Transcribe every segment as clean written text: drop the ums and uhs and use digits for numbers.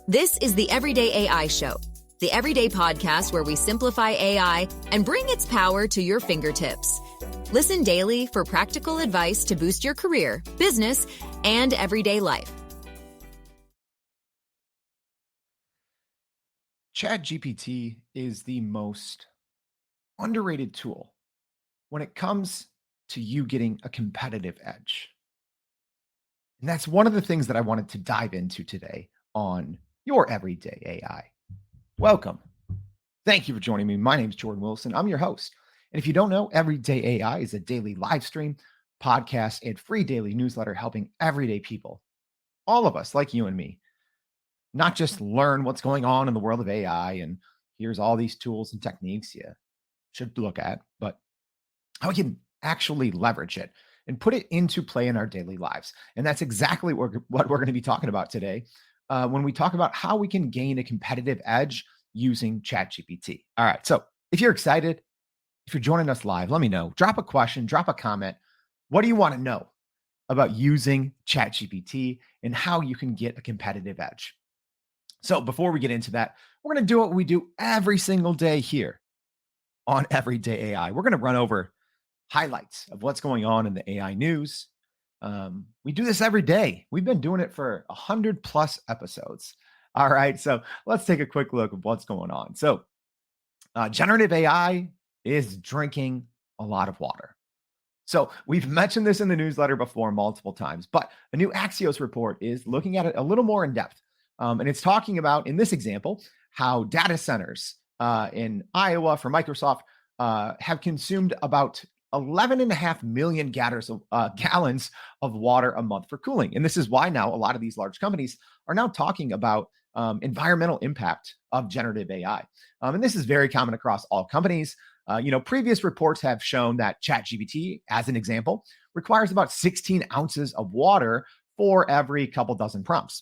This is the Everyday AI Show, the everyday podcast where we simplify AI and bring its power to your fingertips. Listen daily for practical advice to boost your career, business, and everyday life. ChatGPT is the most underrated tool when it comes to you getting a competitive edge. And that's one of the things that I wanted to dive into today on your Everyday AI. Welcome. Thank you for joining me. My name is Jordan Wilson. I'm your host. And if you don't know, Everyday AI is a daily live stream, podcast, and free daily newsletter helping everyday people, all of us like you and me, not just learn what's going on in the world of AI and here's all these tools and techniques you should look at, but how we can actually leverage it and put it into play in our daily lives. And that's exactly what we're going to be talking about today when we talk about how we can gain a competitive edge using ChatGPT. All right. So if you're excited, if you're joining us live, let me know. Drop a question, drop a comment. What do you want to know about using ChatGPT and how you can get a competitive edge? So before we get into that, we're going to do what we do every single day here on Everyday AI. We're going to run over highlights of what's going on in the AI news. We do this every day. We've been doing it for 100 plus episodes. All right. So let's take a quick look at what's going on. So generative AI is drinking a lot of water. So we've mentioned this in the newsletter before multiple times, but a new Axios report is looking at it a little more in depth. And it's talking about, in this example, how data centers in Iowa for Microsoft have consumed about 11.5 million gallons of water a month for cooling. And this is why now a lot of these large companies are now talking about environmental impact of generative AI. And this is very common across all companies. Previous reports have shown that ChatGPT, as an example, requires about 16 ounces of water for every couple dozen prompts.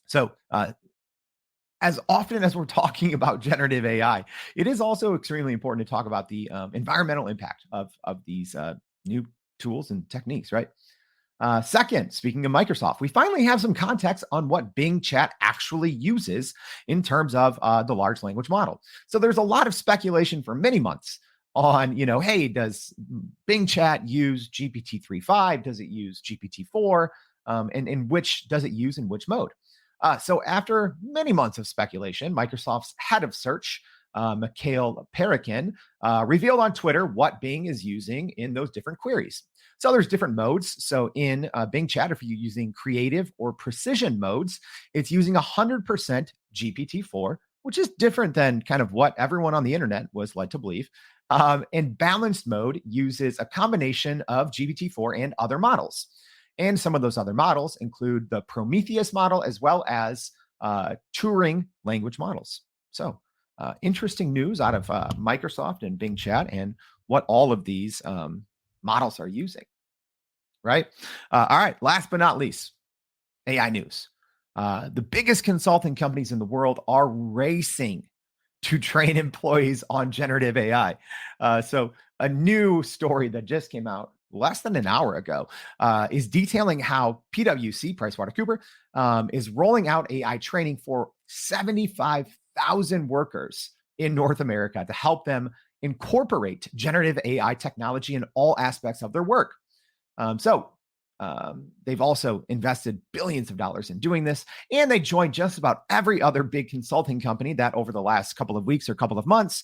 So as often as we're talking about generative AI, it is also extremely important to talk about the environmental impact of these new tools and techniques, right? Second, speaking of Microsoft, we finally have some context on what Bing Chat actually uses in terms of the large language model. So there's a lot of speculation for many months on, hey, does Bing Chat use GPT 3.5? Does it use GPT 4? And which does it use in which mode? So after many months of speculation, Microsoft's head of search, Mikhail Perikin, revealed on Twitter what Bing is using in those different queries. So there's different modes. So in Bing Chat, if you're using creative or precision modes, it's using 100% GPT-4, which is different than kind of what everyone on the internet was led to believe. And balanced mode uses a combination of GPT-4 and other models. And some of those other models include the Prometheus model as well as Turing language models. So interesting news out of Microsoft and Bing Chat and what all of these models are using, right? All right, last but not least, AI news. The biggest consulting companies in the world are racing to train employees on generative AI. So a new story that just came out less than an hour ago is detailing how PwC, PricewaterhouseCoopers, is rolling out AI training for 75,000 workers in North America to help them incorporate generative AI technology in all aspects of their work. They've also invested billions of dollars in doing this, and they joined just about every other big consulting company that over the last couple of weeks or couple of months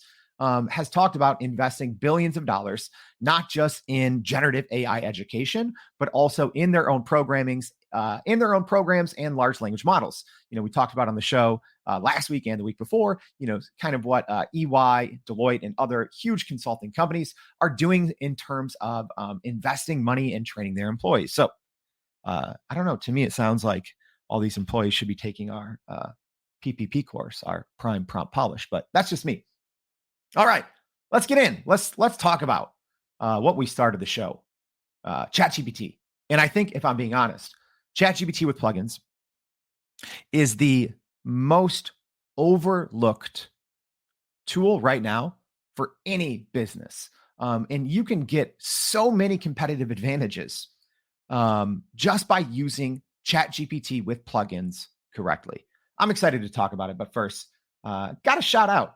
has talked about investing billions of dollars, not just in generative AI education, but also in their own programs and large language models. We talked about on the show last week and the week before, kind of what EY, Deloitte, and other huge consulting companies are doing in terms of investing money and training their employees. So I don't know. To me, it sounds like all these employees should be taking our PPP course, our Prime Prompt Polish, but that's just me. All right, let's get in. Let's talk about what we started the show, ChatGPT. And I think, if I'm being honest, ChatGPT with plugins is the most overlooked tool right now for any business. And you can get so many competitive advantages just by using ChatGPT with plugins correctly. I'm excited to talk about it. But first, got to shout out.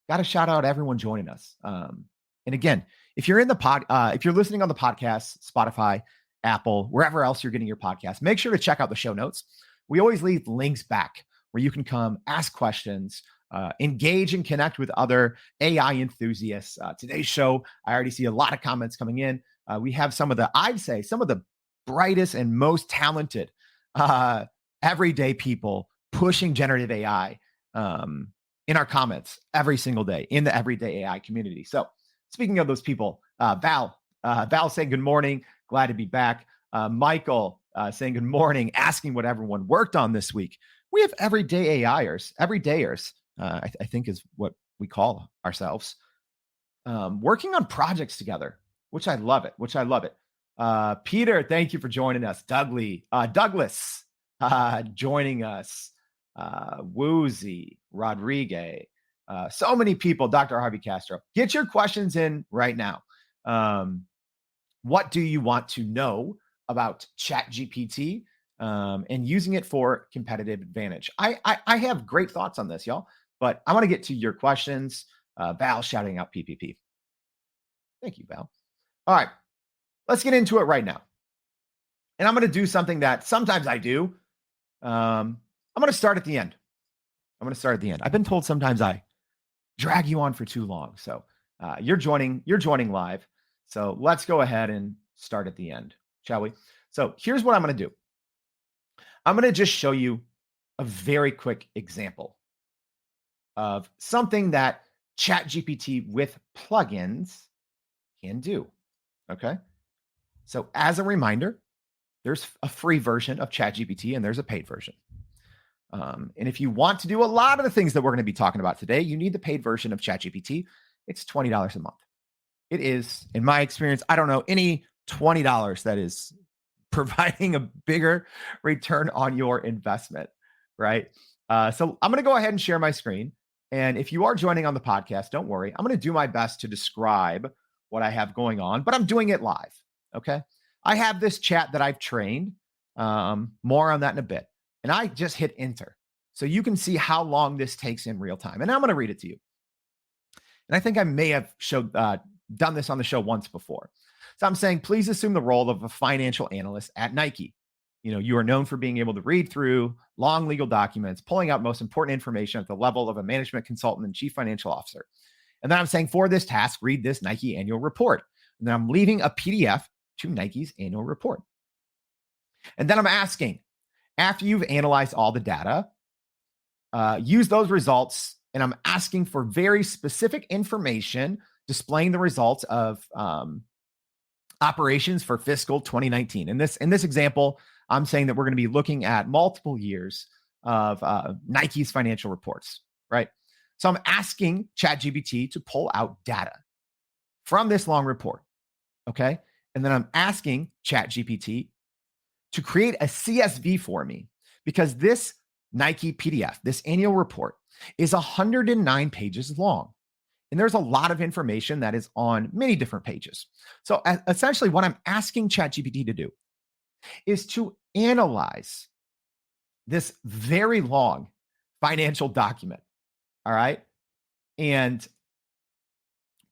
Got to shout out everyone joining us. And again, if you're if you're listening on the podcast, Spotify, Apple, wherever else you're getting your podcast, make sure to check out the show notes. We always leave links back where you can come ask questions, engage and connect with other AI enthusiasts. Today's show, I already see a lot of comments coming in. We have some of the brightest and most talented everyday people pushing generative AI in our comments every single day in the everyday AI community. So speaking of those people, Val saying good morning, glad to be back. Michael saying good morning, asking what everyone worked on this week. We have everyday everydayers, I think is what we call ourselves, working on projects together, which I love it. Peter, thank you for joining us. Douglas joining us. Woozy, Rodriguez, so many people. Dr. Harvey Castro, get your questions in right now. What do you want to know about ChatGPT and using it for competitive advantage? I have great thoughts on this, y'all, but I want to get to your questions. Val shouting out PPP. Thank you, Val. All right, let's get into it right now. And I'm going to do something that sometimes I do. I'm going to start at the end. I've been told sometimes I drag you on for too long. So you're joining live. So let's go ahead and start at the end, shall we? So here's what I'm going to do. I'm going to just show you a very quick example of something that ChatGPT with plugins can do. Okay. So as a reminder, there's a free version of ChatGPT and there's a paid version. And if you want to do a lot of the things that we're going to be talking about today, you need the paid version of ChatGPT. It's $20 a month. It is, in my experience, I don't know any $20 that is providing a bigger return on your investment, right? So I'm going to go ahead and share my screen. And if you are joining on the podcast, don't worry. I'm going to do my best to describe what I have going on, but I'm doing it live, okay? I have this chat that I've trained. More on that in a bit. And I just hit enter. So you can see how long this takes in real time. And I'm going to read it to you. And I think I may have done this on the show once before. So I'm saying, please assume the role of a financial analyst at Nike. You are known for being able to read through long legal documents, pulling out most important information at the level of a management consultant and chief financial officer. And then I'm saying, for this task, read this Nike annual report. And then I'm leaving a PDF to Nike's annual report. And then I'm asking, after you've analyzed all the data, use those results. And I'm asking for very specific information displaying the results of operations for fiscal 2019. In this example, I'm saying that we're going to be looking at multiple years of Nike's financial reports, right? So I'm asking ChatGPT to pull out data from this long report, okay? And then I'm asking ChatGPT to create a CSV for me, because this Nike PDF, this annual report, is 109 pages long. And there's a lot of information that is on many different pages. So essentially what I'm asking ChatGPT to do is to analyze this very long financial document, all right, and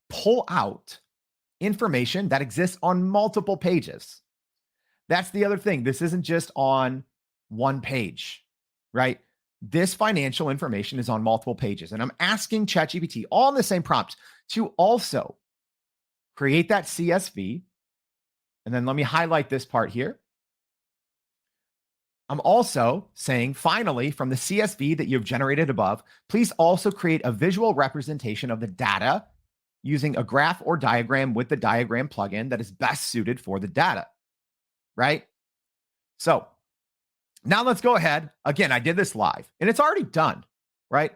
pull out information that exists on multiple pages. That's the other thing. This isn't just on one page, right? This financial information is on multiple pages. And I'm asking ChatGPT, all in the same prompt, to also create that CSV. And then let me highlight this part here. I'm also saying, finally, from the CSV that you've generated above, please also create a visual representation of the data using a graph or diagram with the diagram plugin that is best suited for the data, right? So now let's go ahead. Again, I did this live and it's already done, right?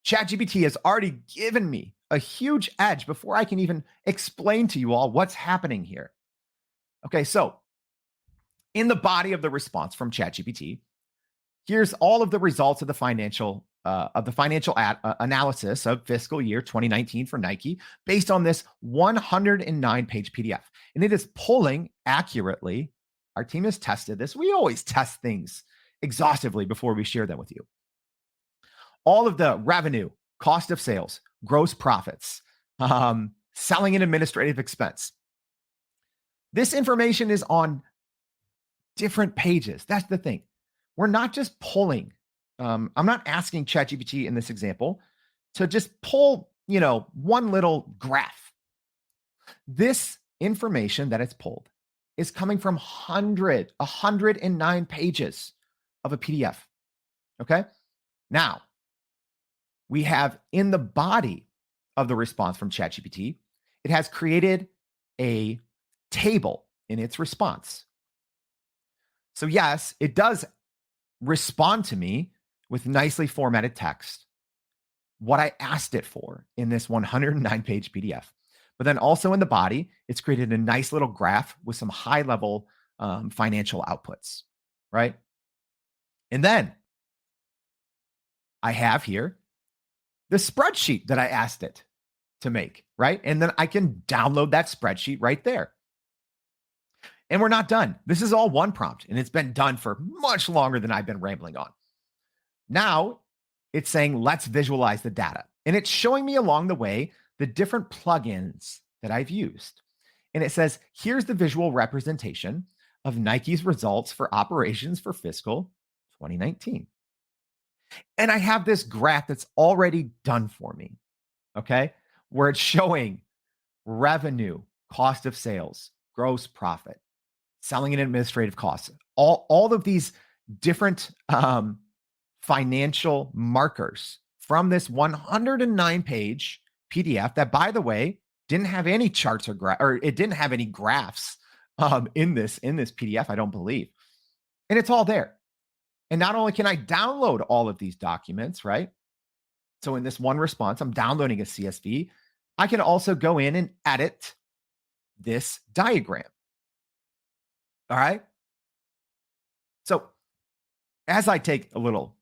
ChatGPT has already given me a huge edge before I can even explain to you all what's happening here. Okay, so in the body of the response from ChatGPT, here's all of the results of the financial analysis of fiscal year 2019 for Nike based on this 109-page PDF. And it is pulling accurately. Our team has tested this. We always test things exhaustively before we share them with you. all of the revenue, cost of sales, gross profits, selling and administrative expense. This information is on different pages. That's the thing. We're not just pulling. I'm not asking ChatGPT in this example to just pull, one little graph. This information that it's pulled is coming from 109 pages of a PDF. Okay. Now, we have in the body of the response from ChatGPT, it has created a table in its response. So yes, it does respond to me with nicely formatted text, what I asked it for in this 109-page PDF. But then also in the body, it's created a nice little graph with some high-level financial outputs, right? And then I have here the spreadsheet that I asked it to make, right? And then I can download that spreadsheet right there. And we're not done. This is all one prompt, and it's been done for much longer than I've been rambling on. Now it's saying, let's visualize the data. And it's showing me along the way the different plugins that I've used. And it says, here's the visual representation of Nike's results for operations for fiscal 2019. And I have this graph that's already done for me, okay? Where it's showing revenue, cost of sales, gross profit, selling and administrative costs, all of these different financial markers from this 109-page PDF that, by the way, didn't have any charts or it didn't have any graphs in this PDF, I don't believe. And it's all there. And not only can I download all of these documents, right? So in this one response, I'm downloading a CSV. I can also go in and edit this diagram. All right. So as I take a little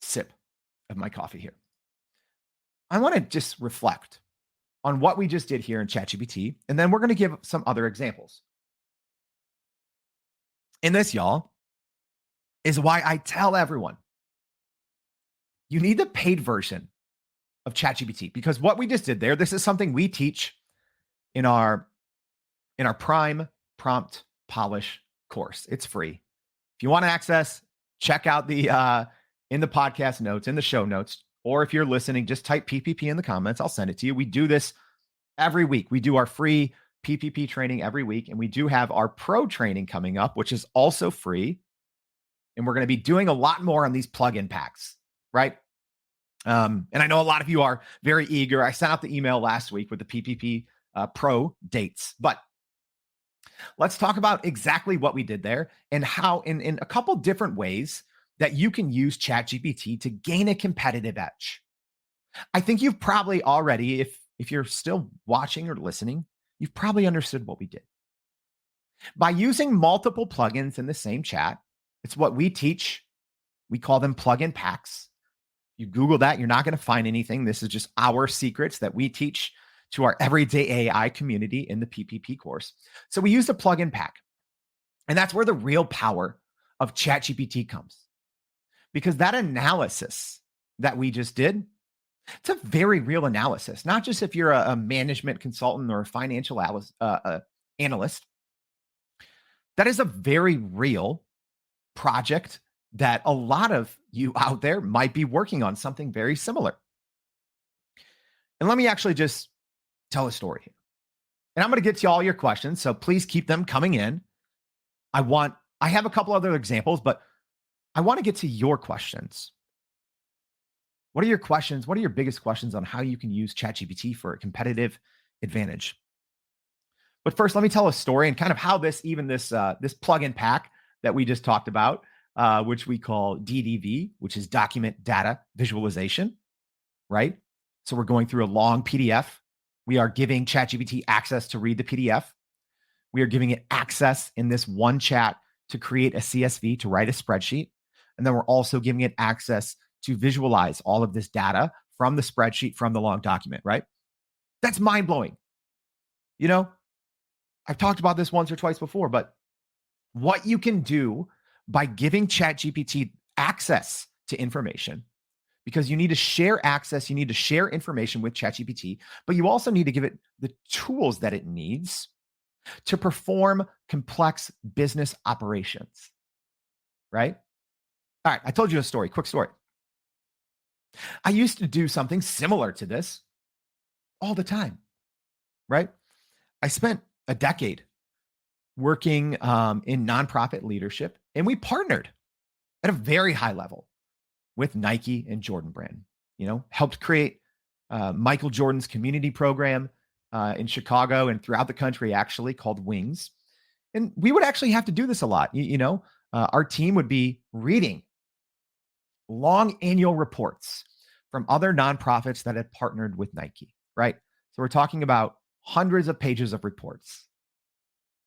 sip of my coffee here, I want to just reflect on what we just did here in ChatGPT, and then we're going to give some other examples. And this, y'all, is why I tell everyone you need the paid version of ChatGPT, because what we just did there, this is something we teach in our Prime Prompt Polish course. It's free. If you want to access, check out the in the podcast notes, in the show notes, or if you're listening, just type PPP in the comments. I'll send it to you. We do this every week. We do our free PPP training every week, and we do have our pro training coming up, which is also free. And we're going to be doing a lot more on these plugin packs, right? And I know a lot of you are very eager. I sent out the email last week with the PPP pro dates, but let's talk about exactly what we did there and how in a couple different ways that you can use ChatGPT to gain a competitive edge. I think you've probably already, if you're still watching or listening, you've probably understood what we did. By using multiple plugins in the same chat, it's what we teach. We call them plugin packs. You Google that, you're not going to find anything. This is just our secrets that we teach to our everyday AI community in the PPP course. So we use a plugin pack. And that's where the real power of ChatGPT comes. Because that analysis that we just did, it's a very real analysis, not just if you're a management consultant or a financial analyst. That is a very real project that a lot of you out there might be working on something very similar. And let me actually just tell a story here. And I'm going to get to all your questions, so please keep them coming in. I have a couple other examples, but I want to get to your questions. What are your questions? What are your biggest questions on how you can use ChatGPT for a competitive advantage? But first, let me tell a story and kind of how this plugin pack that we just talked about, which we call DDV, which is Document Data Visualization, right? So we're going through a long PDF. We are giving ChatGPT access to read the PDF. We are giving it access in this one chat to create a CSV, to write a spreadsheet. And then we're also giving it access to visualize all of this data from the spreadsheet, from the long document, right? That's mind-blowing. I've talked about this once or twice before, but what you can do by giving ChatGPT access to information, because you need to share access, you need to share information with ChatGPT, but you also need to give it the tools that it needs to perform complex business operations, right? All right, I told you a story, quick story. I used to do something similar to this all the time, right? I spent a decade working in nonprofit leadership, and we partnered at a very high level with Nike and Jordan Brand. Helped create Michael Jordan's community program in Chicago and throughout the country, actually called Wings. And we would actually have to do this a lot. Our team would be reading long annual reports from other nonprofits that had partnered with Nike, right? So we're talking about hundreds of pages of reports,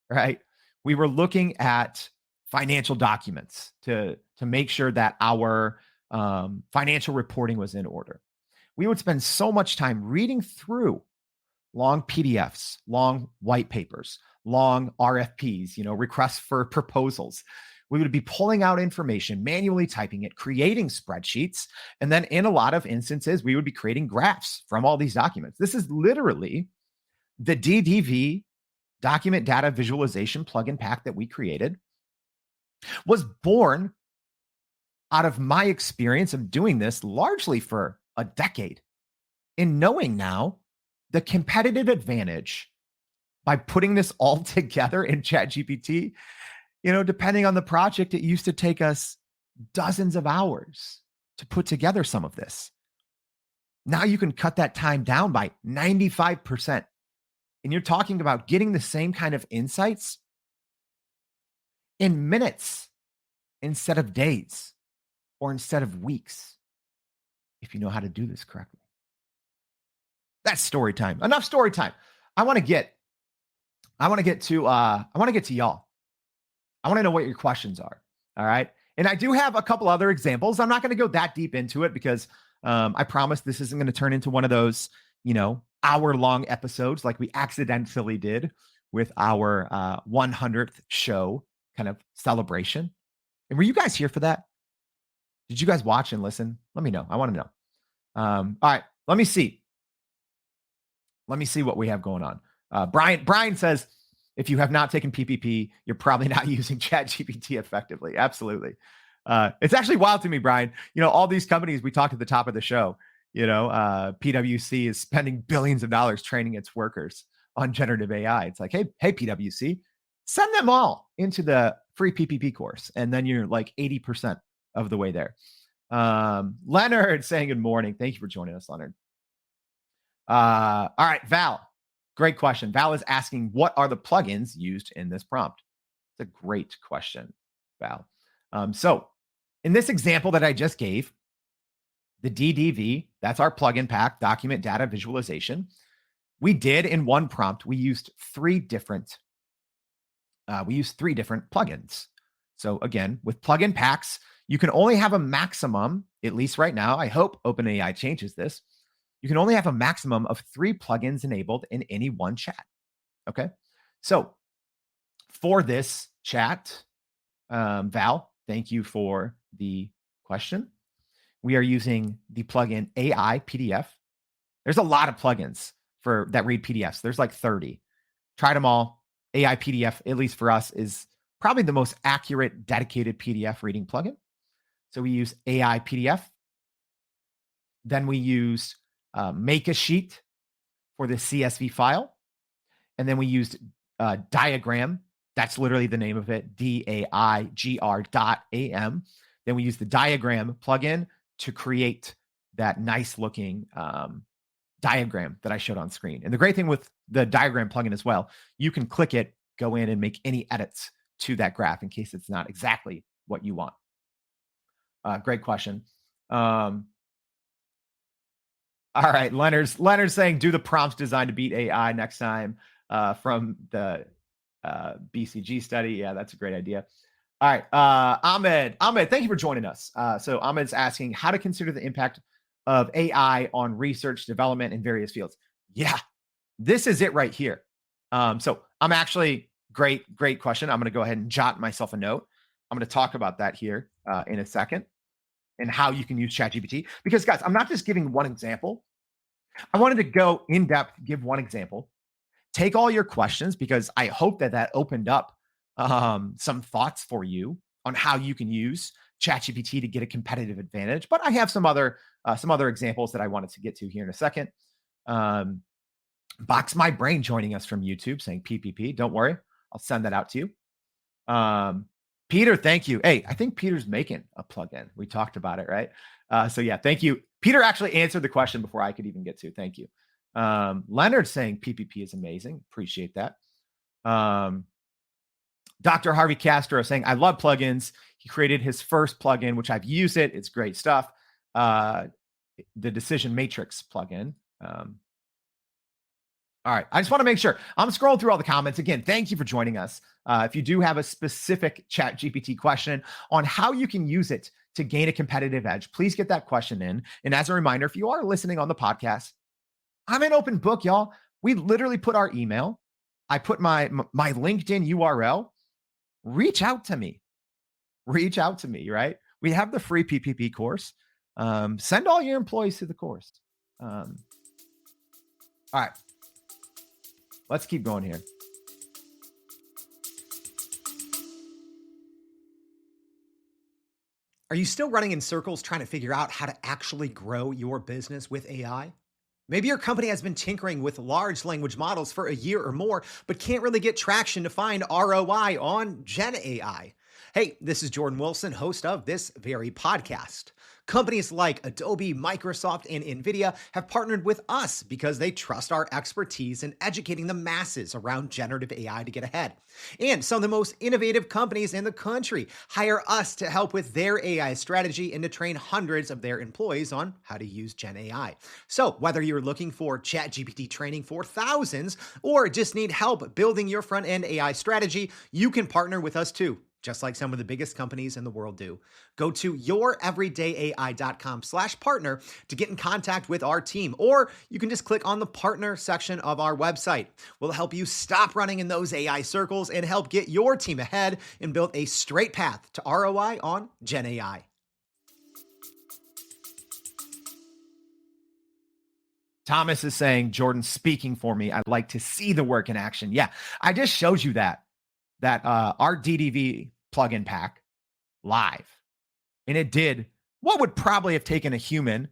right? We were looking at financial documents to make sure that our financial reporting was in order. We would spend so much time reading through long PDFs, long white papers, long RFPs, requests for proposals. We would be pulling out information, manually typing it, creating spreadsheets. And then in a lot of instances, we would be creating graphs from all these documents. This is literally the DDV document data visualization plugin pack that we created was born out of my experience of doing this largely for a decade, in knowing now the competitive advantage by putting this all together in ChatGPT. Depending on the project, it used to take us dozens of hours to put together some of this. Now you can cut that time down by 95%. And you're talking about getting the same kind of insights in minutes instead of days or instead of weeks, if you know how to do this correctly. That's story time. Enough story time. I want to get to y'all. I want to know what your questions are. All right. And I do have a couple other examples. I'm not going to go that deep into it because I promise this isn't going to turn into one of those, hour-long episodes like we accidentally did with our 100th show kind of celebration. And were you guys here for that? Did you guys watch and listen? Let me know. I want to know. All right. Let me see what we have going on. Brian says, if you have not taken PPP, you're probably not using ChatGPT effectively. Absolutely. It's actually wild to me, Brian. All these companies we talked at the top of the show, PwC is spending billions of dollars training its workers on generative AI. It's like, hey, PwC, send them all into the free PPP course. And then you're like 80% of the way there. Leonard saying good morning. Thank you for joining us, Leonard. All right, Val. Great question. Val is asking, what are the plugins used in this prompt? It's a great question, Val. So in this example that I just gave, the DDV, that's our plugin pack, document data visualization. We did in one prompt, we used three different plugins. So again, with plugin packs, you can only have a maximum, at least right now, I hope OpenAI changes this, you can only have a maximum of 3 plugins enabled in any one chat. Okay. So for this chat, Val, thank you for the question. We are using the plugin AI PDF. There's a lot of plugins that read PDFs. There's like 30. Tried them all. AI PDF, at least for us, is probably the most accurate, dedicated PDF reading plugin. So we use AI PDF. Then we use Make a Sheet for the CSV file. And then we used Diagram. That's literally the name of it, DAIGR.am. Then we use the Diagram plugin to create that nice looking diagram that I showed on screen. And the great thing with the Diagram plugin as well, you can click it, go in and make any edits to that graph in case it's not exactly what you want. Great question. All right, Leonard's saying, do the prompts designed to beat AI next time from the BCG study. Yeah, that's a great idea. All right, Ahmed, thank you for joining us. So Ahmed's asking how to consider the impact of AI on research development in various fields. Yeah, this is it right here. So I'm actually, great question. I'm going to go ahead and jot myself a note. I'm going to talk about that here in a second. and how you can use ChatGPT. Because guys, I'm not just giving one example. I wanted to go in depth, give one example, take all your questions, because I hope that opened up some thoughts for you on how you can use ChatGPT to get a competitive advantage. But I have some other examples that I wanted to get to here in a second. Box My Brain joining us from YouTube saying PPP. Don't worry, I'll send that out to you. Peter, thank you. Hey, I think Peter's making a plugin. We talked about it, right? So yeah, thank you. Peter actually answered the question before I could even get to. Thank you. Leonard saying PPP is amazing. Appreciate that. Dr. Harvey Castro saying, I love plugins. He created his first plugin, which I've used it. It's great stuff. The Decision Matrix plugin. All right. I just want to make sure I'm scrolling through all the comments. Again, thank you for joining us. If you do have a specific ChatGPT question on how you can use it to gain a competitive edge, please get that question in. And as a reminder, if you are listening on the podcast, I'm an open book, y'all. We literally put our email. I put my LinkedIn URL. Reach out to me. Right? We have the free PPP course. Send all your employees to the course. All right. Let's keep going here. Are you still running in circles trying to figure out how to actually grow your business with AI? Maybe your company has been tinkering with large language models for a year or more, but can't really get traction to find ROI on Gen AI. Hey, this is Jordan Wilson, host of this very podcast. Companies like Adobe, Microsoft, and NVIDIA have partnered with us because they trust our expertise in educating the masses around generative AI to get ahead. And some of the most innovative companies in the country hire us to help with their AI strategy and to train hundreds of their employees on how to use Gen AI. So whether you're looking for ChatGPT training for thousands or just need help building your front-end AI strategy, you can partner with us too, just like some of the biggest companies in the world do. Go to youreverydayai.com/partner to get in contact with our team, or you can just click on the partner section of our website. We'll help you stop running in those AI circles and help get your team ahead and build a straight path to ROI on Gen AI. Thomas is saying, Jordan, speaking for me. I'd like to see the work in action. Yeah, I just showed you that our DDV plugin pack live. And it did what would probably have taken a human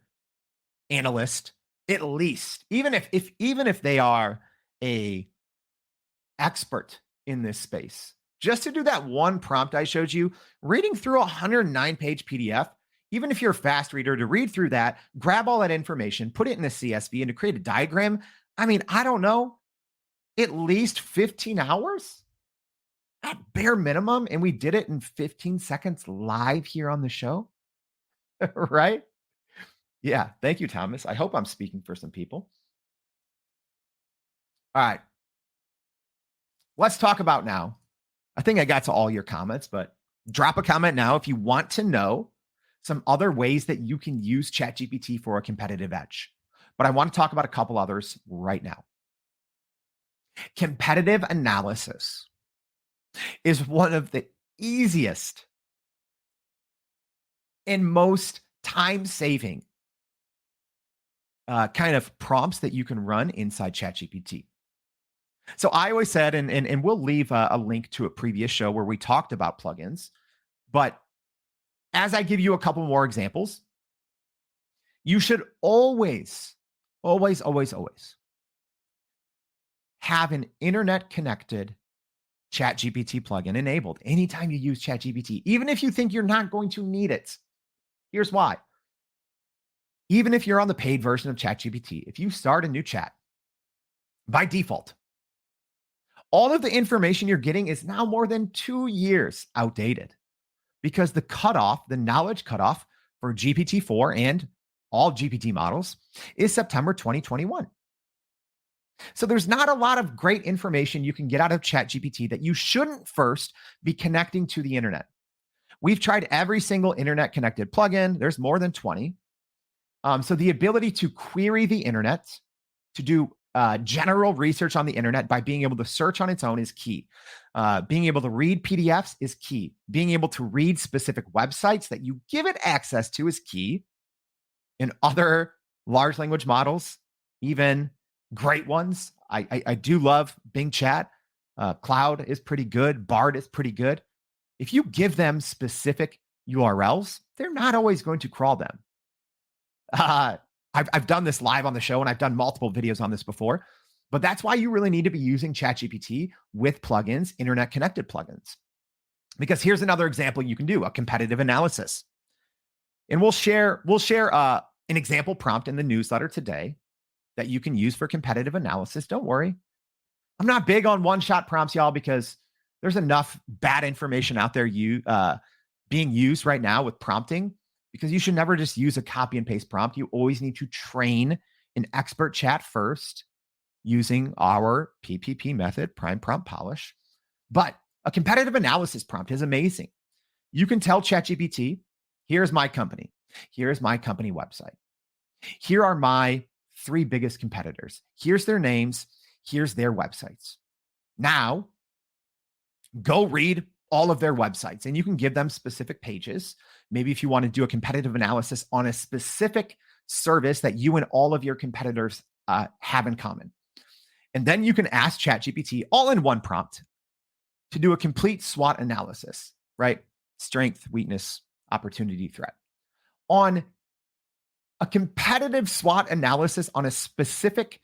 analyst, at least, even if they are a expert in this space, just to do that one prompt I showed you, reading through a 109-page PDF, even if you're a fast reader, to read through that, grab all that information, put it in a CSV, and to create a diagram. I mean, I don't know, at least 15 hours at bare minimum. And we did it in 15 seconds live here on the show. Right? Yeah. Thank you, Thomas. I hope I'm speaking for some people. All right. Let's talk about now. I think I got to all your comments, but drop a comment now if you want to know some other ways that you can use ChatGPT for a competitive edge. But I want to talk about a couple others right now. Competitive analysis is one of the easiest and most time-saving kind of prompts that you can run inside ChatGPT. So I always said, and we'll leave a link to a previous show where we talked about plugins, but as I give you a couple more examples, you should always have an internet-connected ChatGPT plugin enabled anytime you use ChatGPT, even if you think you're not going to need it. Here's why. Even if you're on the paid version of ChatGPT, if you start a new chat, by default, all of the information you're getting is now more than 2 years outdated, because the knowledge cutoff for GPT-4 and all GPT models is September 2021. So there's not a lot of great information you can get out of ChatGPT that you shouldn't first be connecting to the internet. We've tried every single internet connected plugin. There's more than 20. So the ability to query the internet, to do general research on the internet by being able to search on its own is key. Being able to read PDFs is key. Being able to read specific websites that you give it access to is key. And other large language models, even great ones, I do love Bing Chat. Cloud is pretty good. Bard is pretty good. If you give them specific URLs, they're not always going to crawl them. I've done this live on the show, and I've done multiple videos on this before, but that's why you really need to be using ChatGPT with plugins, internet connected plugins. Because here's another example you can do, a competitive analysis. And we'll share an example prompt in the newsletter today that you can use for competitive analysis. Don't worry. I'm not big on one-shot prompts, y'all, because there's enough bad information out there being used right now with prompting, because you should never just use a copy and paste prompt. You always need to train an expert chat first using our PPP method, Prime Prompt Polish. But a competitive analysis prompt is amazing. You can tell ChatGPT, here's my company. Here's my company website. Here are my 3 biggest competitors. Here's their names. Here's their websites. Now, go read all of their websites, and you can give them specific pages. Maybe if you want to do a competitive analysis on a specific service that you and all of your competitors have in common. And then you can ask ChatGPT all in one prompt to do a complete SWOT analysis, right? Strength, weakness, opportunity, threat. On a competitive SWOT analysis on a specific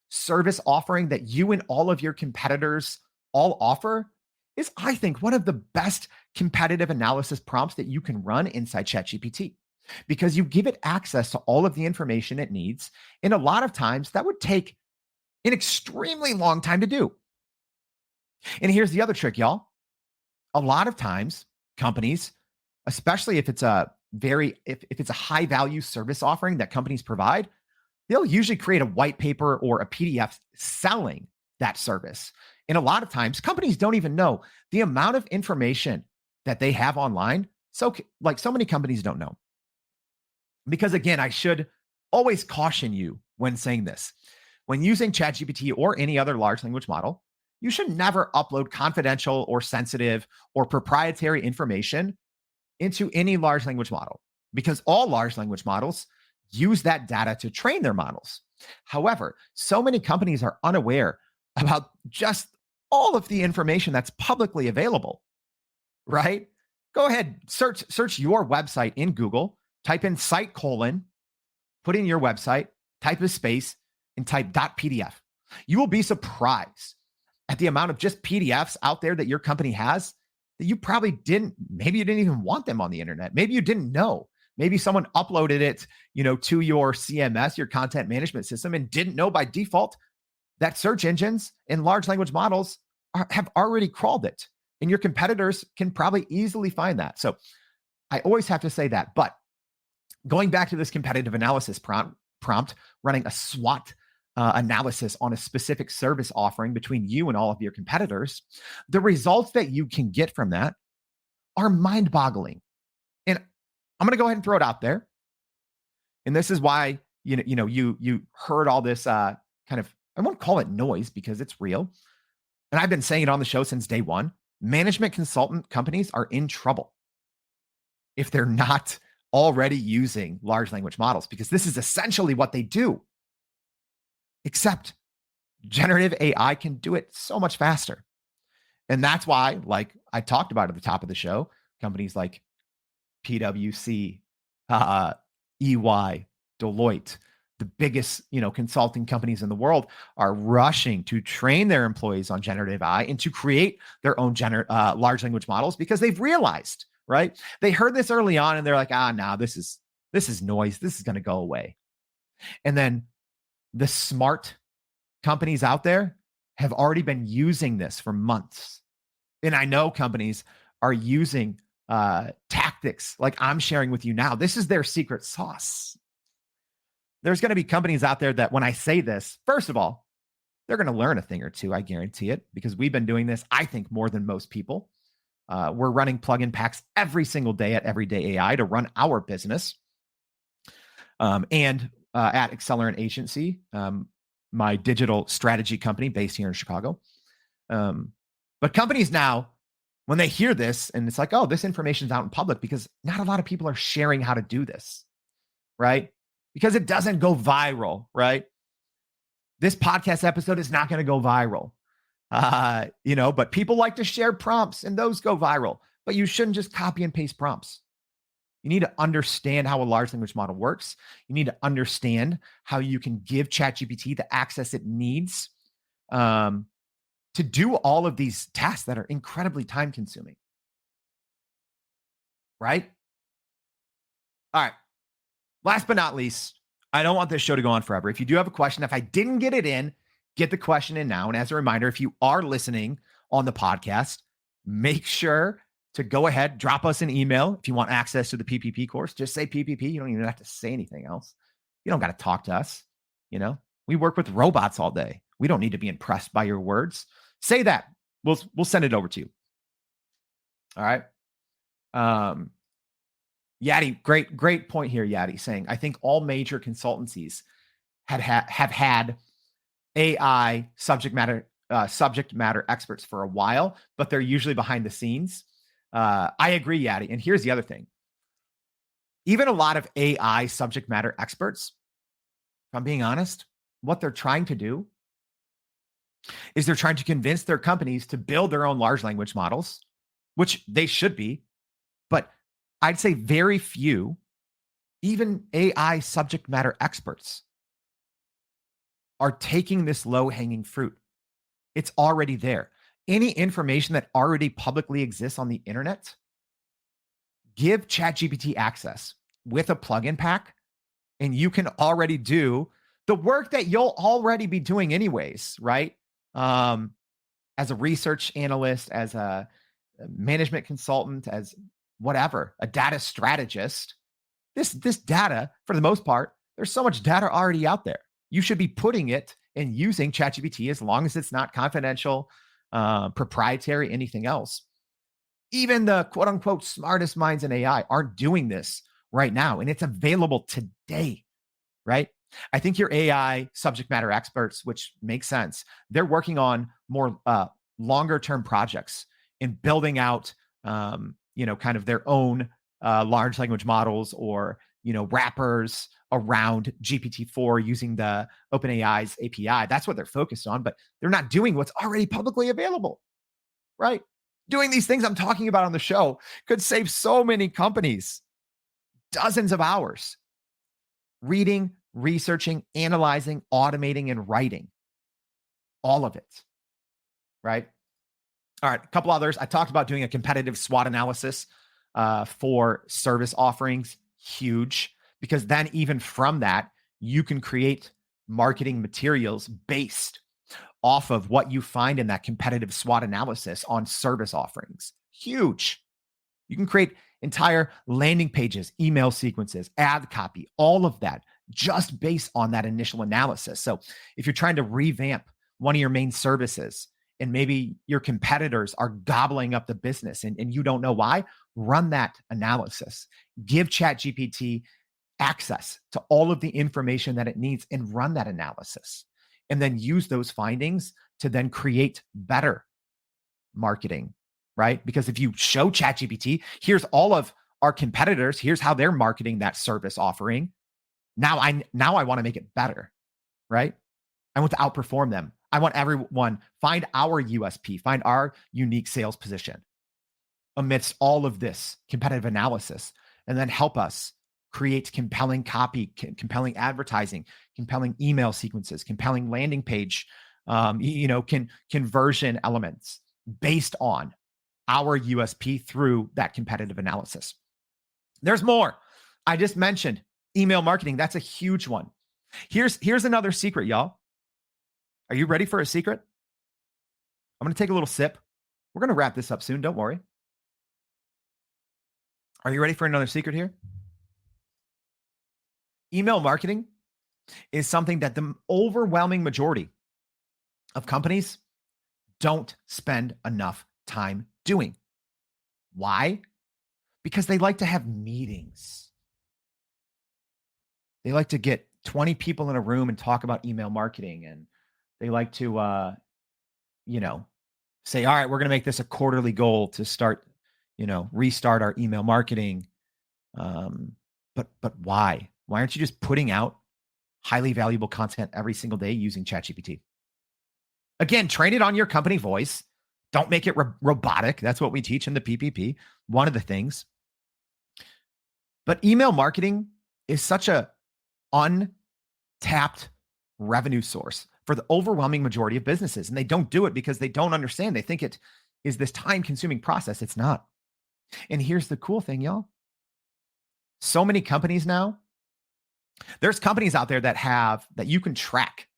service offering that you and all of your competitors all offer is, I think, one of the best competitive analysis prompts that you can run inside ChatGPT, because you give it access to all of the information it needs. And a lot of times that would take an extremely long time to do. And here's the other trick, y'all. A lot of times companies, especially if it's a high value service offering that companies provide, they'll usually create a white paper or a PDF selling that service. And a lot of times companies don't even know the amount of information that they have online. So many companies don't know. Because again, I should always caution you when saying this. When using ChatGPT or any other large language model, you should never upload confidential or sensitive or proprietary information into any large language model, because all large language models use that data to train their models. However, so many companies are unaware about just all of the information that's publicly available, right? Go ahead, search your website in Google, type in site : put in your website, type a space, and type .pdf. You will be surprised at the amount of just PDFs out there that your company has that you probably maybe you didn't even want them on the internet. Maybe you didn't know. Maybe someone uploaded it, to your CMS, your content management system, and didn't know by default that search engines and large language models have already crawled it. And your competitors can probably easily find that. So I always have to say that. But going back to this competitive analysis prompt, running a SWOT analysis on a specific service offering between you and all of your competitors, the results that you can get from that are mind-boggling. And I'm going to go ahead and throw it out there. And this is why you heard all this kind of, I won't call it noise because it's real. And I've been saying it on the show since day one. Management consultant companies are in trouble if they're not already using large language models, because this is essentially what they do. Except generative AI can do it so much faster. And that's why, like I talked about at the top of the show, companies like PwC, EY, Deloitte, the biggest, consulting companies in the world, are rushing to train their employees on generative AI and to create their own large language models, because they've realized, right? They heard this early on and they're like, no, this is noise. This is going to go away. And then the smart companies out there have already been using this for months. And I know companies are using tactics like I'm sharing with you now. This is their secret sauce. There's going to be companies out there that when I say this, first of all, they're going to learn a thing or two. I guarantee it, because we've been doing this, I think, more than most people. We're running plugin packs every single day at Everyday AI to run our business. And at Accelerant Agency, my digital strategy company based here in Chicago. But companies now, when they hear this and it's like, oh, this information's out in public, because not a lot of people are sharing how to do this, right? Because it doesn't go viral, right? This podcast episode is not going to go viral, but people like to share prompts and those go viral. But you shouldn't just copy and paste prompts. You need to understand how a large language model works. You need to understand how you can give ChatGPT the access it needs to do all of these tasks that are incredibly time consuming. Right? All right. Last but not least, I don't want this show to go on forever. If you do have a question, if I didn't get it in, get the question in now. And as a reminder, if you are listening on the podcast, make sure to go ahead, drop us an email. If you want access to the PPP course, just say PPP. You don't even have to say anything else. You don't got to talk to us. We work with robots all day. We don't need to be impressed by your words. Say that. We'll send it over to you. All right. Yadi, great point here, Yadi, saying, I think all major consultancies have had AI subject matter experts for a while, but they're usually behind the scenes. I agree, Yadi. And here's the other thing. Even a lot of AI subject matter experts, if I'm being honest, what they're trying to do is they're trying to convince their companies to build their own large language models, which they should be. But I'd say very few, even AI subject matter experts, are taking this low-hanging fruit. It's already there. Any information that already publicly exists on the internet, give ChatGPT access with a plugin pack, and you can already do the work that you'll already be doing anyways, right? As a research analyst, as a management consultant, as whatever, a data strategist, this data, for the most part, there's so much data already out there. You should be putting it and using ChatGPT as long as it's not confidential, proprietary, anything else. Even the quote unquote smartest minds in AI aren't doing this right now, and it's available today, right? I think your AI subject matter experts, which makes sense, they're working on more longer term projects and building out, kind of their own large language models or, wrappers around GPT-4 using the OpenAI's API. That's what they're focused on, but they're not doing what's already publicly available, right? Doing these things I'm talking about on the show could save so many companies dozens of hours reading, researching, analyzing, automating, and writing. All of it, right? All right, a couple others. I talked about doing a competitive SWOT analysis for service offerings. Huge, because then even from that, you can create marketing materials based off of what you find in that competitive SWOT analysis on service offerings. Huge. You can create entire landing pages, email sequences, ad copy, all of that just based on that initial analysis. So if you're trying to revamp one of your main services and maybe your competitors are gobbling up the business and you don't know why, run that analysis. Give ChatGPT access to all of the information that it needs and run that analysis. And then use those findings to then create better marketing, right? Because if you show ChatGPT, here's all of our competitors, here's how they're marketing that service offering. Now I want to make it better, right? I want to outperform them. I want everyone find our USP, find our unique sales position amidst all of this competitive analysis, and then help us create compelling copy, compelling advertising, compelling email sequences, compelling landing page, conversion elements based on our USP through that competitive analysis. There's more. I just mentioned email marketing. That's a huge one. Here's another secret, y'all. Are you ready for a secret? I'm going to take a little sip. We're going to wrap this up soon. Don't worry. Are you ready for another secret here? Email marketing is something that the overwhelming majority of companies don't spend enough time doing. Why? Because they like to have meetings. They like to get 20 people in a room and talk about email marketing, and they like to, say, all right, we're going to make this a quarterly goal to start, restart our email marketing. But why? Why aren't you just putting out highly valuable content every single day using ChatGPT? Again, train it on your company voice. Don't make it robotic. That's what we teach in the PPP. One of the things. But email marketing is such a untapped revenue source for the overwhelming majority of businesses. And they don't do it because they don't understand. They think it is this time-consuming process. It's not. And here's the cool thing, y'all. So many companies now, there's companies out there that you can track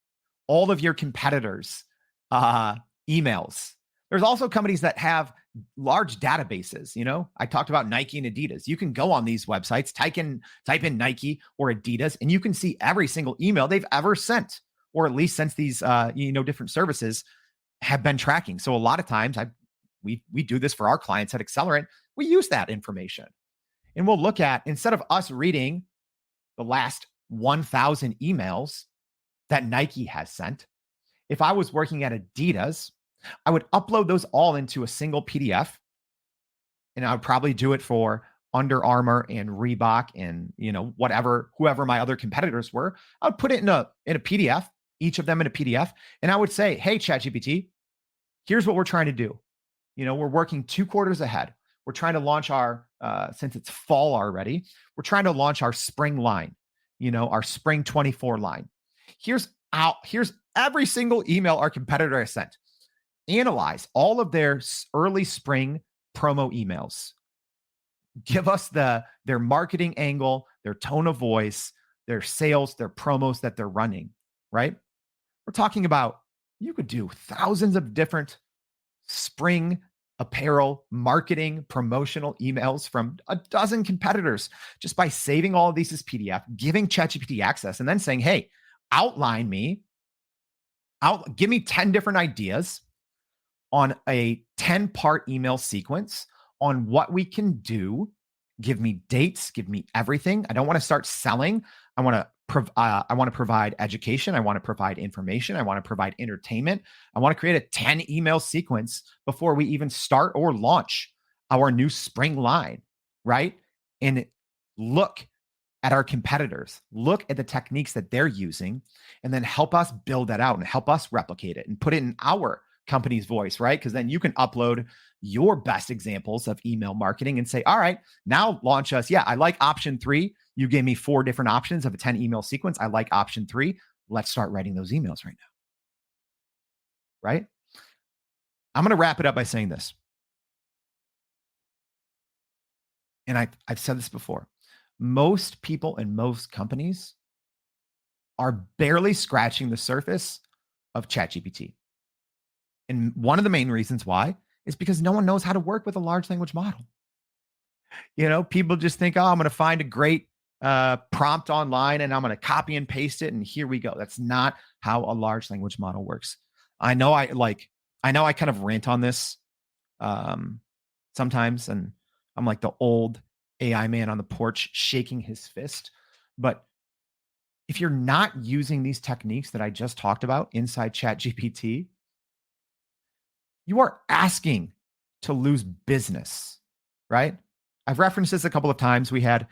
all of your competitors' emails. There's also companies that have large databases. I talked about Nike and Adidas. You can go on these websites, type in Nike or Adidas, and you can see every single email they've ever sent, or at least since these different services have been tracking. So a lot of times we do this for our clients at Accelerant. We use that information. And we'll look at, instead of us reading the last 1,000 emails that Nike has sent, if I was working at Adidas, I would upload those all into a single PDF. And I would probably do it for Under Armour and Reebok and, whoever my other competitors were. I would put it in a PDF, each of them in a PDF. And I would say, hey, ChatGPT, here's what we're trying to do. We're working 2 quarters ahead. We're trying to launch since it's fall already, we're trying to launch our spring line, our spring 24 line. Here's every single email our competitor has sent. Analyze all of their early spring promo emails. Give us their marketing angle, their tone of voice, their sales, their promos that they're running, right? We're talking about, you could do thousands of different spring apparel marketing promotional emails from a dozen competitors just by saving all of these as PDF, giving ChatGPT access, and then saying, hey, give me 10 different ideas on a 10-part email sequence on what we can do. Give me dates, give me everything. I don't want to start selling. I want to provide education. I want to provide information. I want to provide entertainment. I want to create a 10 email sequence before we even start or launch our new spring line, right? And look at our competitors, look at the techniques that they're using, and then help us build that out and help us replicate it and put it in our company's voice, right? Because then you can upload your best examples of email marketing and say, all right, now launch us. Yeah, I like option 3. You gave me 4 different options of a 10 email sequence. I like option 3. Let's start writing those emails right now. Right? I'm going to wrap it up by saying this. And I've said this before. Most people and most companies are barely scratching the surface of ChatGPT. And one of the main reasons why is because no one knows how to work with a large language model. People just think, oh, I'm going to find a great prompt online and I'm going to copy and paste it and here we go. That's not how a large language model works. I know I kind of rant on this sometimes, and I'm like the old AI man on the porch shaking his fist. But if you're not using these techniques that I just talked about inside ChatGPT, you are asking to lose business, right? I've referenced this a couple of times. We had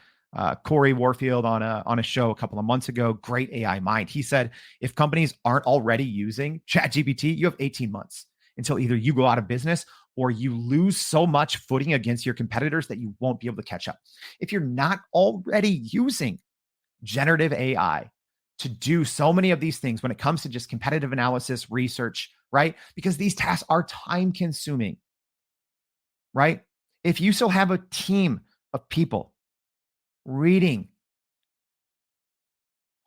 Corey Warfield on a show a couple of months ago, great AI mind. He said, if companies aren't already using ChatGPT, you have 18 months until either you go out of business or you lose so much footing against your competitors that you won't be able to catch up. If you're not already using generative AI to do so many of these things when it comes to just competitive analysis, research, right? Because these tasks are time consuming, right? If you still have a team of people reading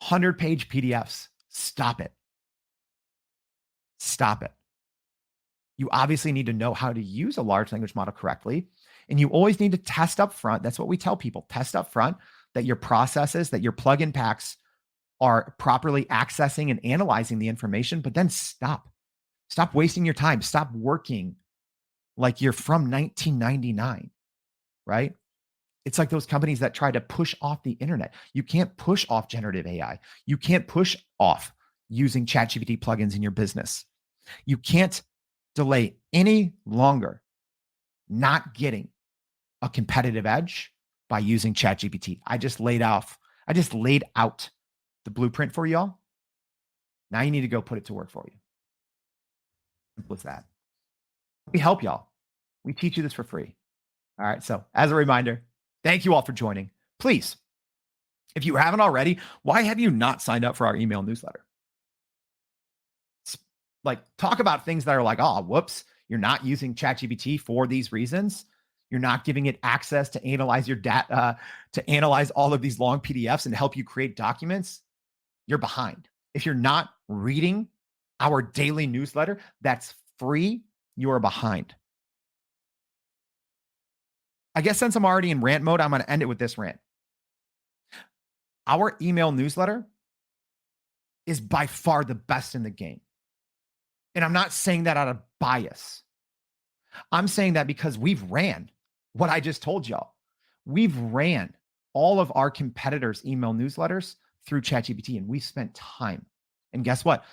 100-page PDFs, stop it. Stop it. You obviously need to know how to use a large language model correctly. And you always need to test up front. That's what we tell people. Test up front that your processes, that your plugin packs are properly accessing and analyzing the information, but then stop. Stop wasting your time. Stop working like you're from 1999, right? It's like those companies that try to push off the internet. You can't push off generative AI. You can't push off using ChatGPT plugins in your business. You can't delay any longer not getting a competitive edge by using ChatGPT. I just laid out the blueprint for y'all. Now you need to go put it to work for you. Simple as that. We help y'all. We teach you this for free. All right. So as a reminder, thank you all for joining. Please, if you haven't already, why have you not signed up for our email newsletter? Like, talk about things that are like, oh, whoops, you're not using ChatGPT for these reasons. You're not giving it access to analyze your data, to analyze all of these long PDFs and help you create documents. You're behind. If you're not reading our daily newsletter that's free, you are behind. I guess since I'm already in rant mode, I'm going to end it with this rant. Our email newsletter is by far the best in the game. And I'm not saying that out of bias. I'm saying that because we've ran what I just told y'all. We've ran all of our competitors' email newsletters through ChatGPT, and we've spent time. And guess what?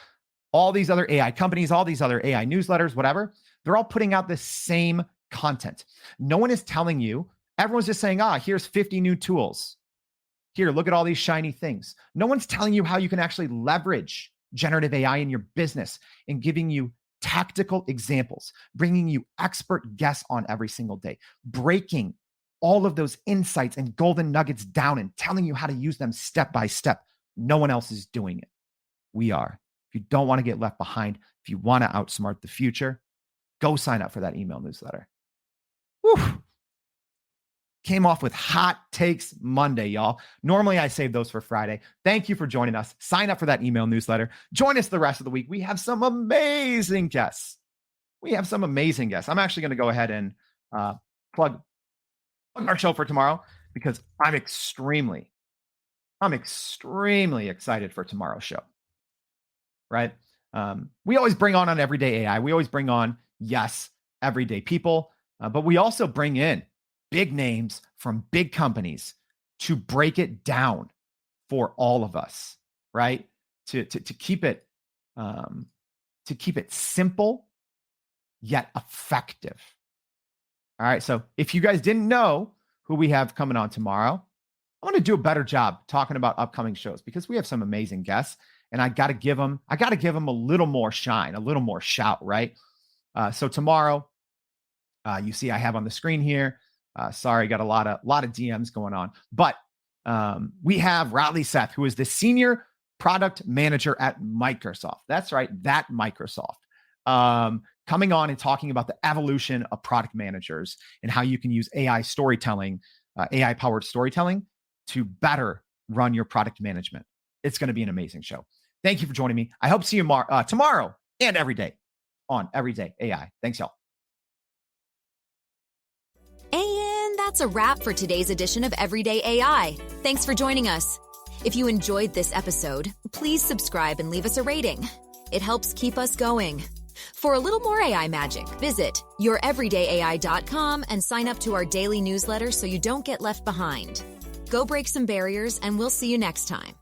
All these other AI companies, all these other AI newsletters, whatever, they're all putting out the same content. No one is telling you. Everyone's just saying, here's 50 new tools. Here, look at all these shiny things. No one's telling you how you can actually leverage generative AI in your business and giving you tactical examples, bringing you expert guests on every single day, breaking all of those insights and golden nuggets down and telling you how to use them step by step. No one else is doing it. We are. If you don't want to get left behind, if you want to outsmart the future, go sign up for that email newsletter. Whew. Came off with hot takes Monday, y'all. Normally I save those for Friday. Thank you for joining us. Sign up for that email newsletter. Join us the rest of the week. We have some amazing guests. I'm actually going to go ahead and plug our show for tomorrow because I'm extremely excited for tomorrow's show. Right? We always bring on everyday AI. We always bring on, everyday people, but we also bring in big names from big companies to break it down for all of us, right? To keep it simple yet effective. All right. So if you guys didn't know who we have coming on tomorrow, I want to do a better job talking about upcoming shows because we have some amazing guests, and I got to give them a little more shine, a little more shout, right? So tomorrow, you see I have on the screen here. Sorry, got a lot of DMs going on, but we have Riley Seth, who is the senior product manager at Microsoft. That's right, that Microsoft. Coming on and talking about the evolution of product managers and how you can use AI storytelling, AI-powered storytelling to better run your product management. It's going to be an amazing show. Thank you for joining me. I hope to see you tomorrow and every day on Everyday AI. Thanks, y'all. And that's a wrap for today's edition of Everyday AI. Thanks for joining us. If you enjoyed this episode, please subscribe and leave us a rating. It helps keep us going. For a little more AI magic, visit youreverydayai.com and sign up to our daily newsletter so you don't get left behind. Go break some barriers, and we'll see you next time.